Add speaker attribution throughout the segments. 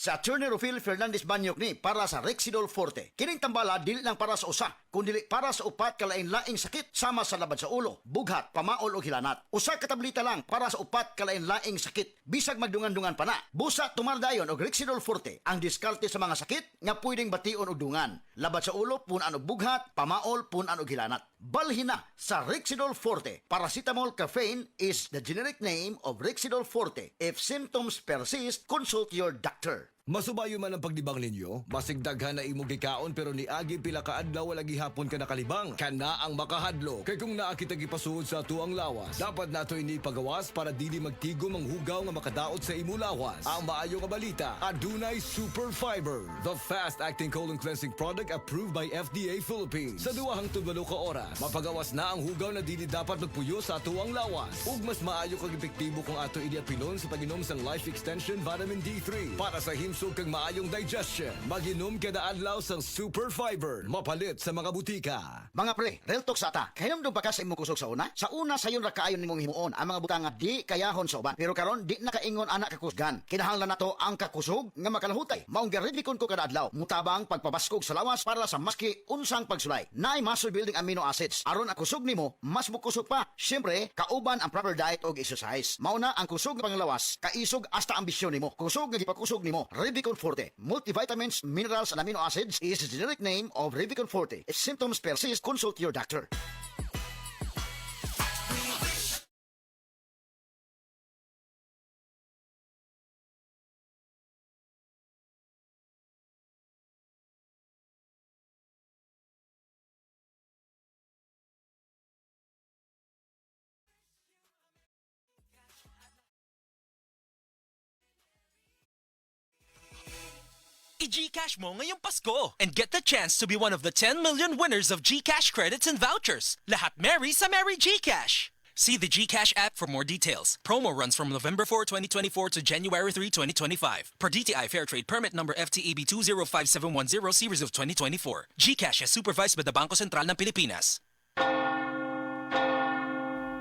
Speaker 1: Sa Attorney Rufil Fernandez Banyok ni para sa Rexidol Forte. Kining tambala dili lang para sa usa, kundi para sa upat kalain-laing sakit sama sa labad sa ulo, bughat, pamaol o hilanat. Usa ka tableta lang para sa upat kalain-laing sakit. Bisag magdungan-dungan pa na. Busa tumardayon og Rexidol Forte ang diskarte sa mga sakit nga pwedeng bation og dungan. Labad sa ulo punan og bughat, pamaol punan og hilanat. Balhin na sa Rexidol Forte. Paracetamol caffeine is the generic name of Rexidol Forte. If symptoms persist, consult your doctor.
Speaker 2: Masubayo man ang pagdibang ninyo, masigdaghan na imong gikaon pero ni agi pila ka adlaw wala gihapon ka nakalibang. Kana ang makahadlo. Kay kung naa kita gipasuod sa tuang lawas, dapat nato ini pagawas para dili magtigom ang hugaw nga makadaot sa imo lawas. Ang maayo nga balita, adunay Super Fiber, the fast-acting colon cleansing product approved by FDA Philippines. Sa 2 hangtod 8 ka oras, mapagawas na ang hugaw na dili dapat magpuyo sa tuang lawas. Ug mas maayo kag epektibo kung ato ini apilon sa pag-inom sang Life Extension Vitamin D3 para sa himsog kang maayong digestion. Mag-inom kada adlaw sang Super Fiber, mapalit sa mga butika.
Speaker 1: Mga pre, real talk sa ata. Kahinom ba ka sa imong kusog sa una? Sa una sayon ra kaayon nimong himuon ang mga butang nga di kayahon sa uban. Pero karon di na kaingon anak kakusgan. Kinahanglan nato ang kakusog nga makalahutay. Maong giredikon ko kada adlaw. Mutabang pagpabaskog sa lawas para sa maski unsang pagsulay. Naay muscle building amino acids. Aron ang kusog nimo mas mukusog pa. Syempre, kauban ang proper diet og exercise. Mao na ang kusog nga panglawas, kaisog hasta ambisyon nimo. Kusog nga gipakusog nimo. Revicon Forte. Multivitamins, minerals, and amino acids is the generic name of Revicon Forte. If symptoms persist, consult your doctor.
Speaker 3: I-GCash mo ngayong Pasko and get the chance to be one of the 10 million winners of GCash credits and vouchers. Lahat merry sa Merry GCash. See the GCash app for more details. Promo runs from November 4, 2024 to January 3, 2025. Per DTI Fair Trade Permit number FTEB 2055710 series of 2024. GCash is supervised by the Bangko Sentral ng Pilipinas.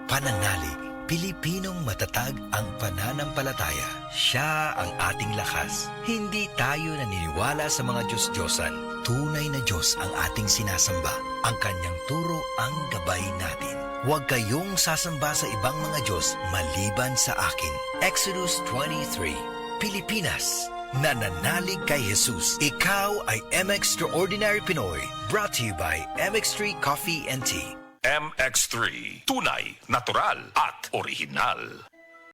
Speaker 4: Pananalig, Pilipinong matatag ang pananampalataya. Siya ang ating lakas. Hindi tayo naniniwala sa mga Diyos-Diyosan. Tunay na Diyos ang ating sinasamba. Ang kanyang turo ang gabay natin. Huwag kayong sasamba sa ibang mga Diyos maliban sa akin. Exodus 23. Pilipinas, nananalig kay Jesus. Ikaw ay MX Extraordinary Pinoy. Brought to you by MX3 Coffee and Tea.
Speaker 5: MX3, tunay, natural at original.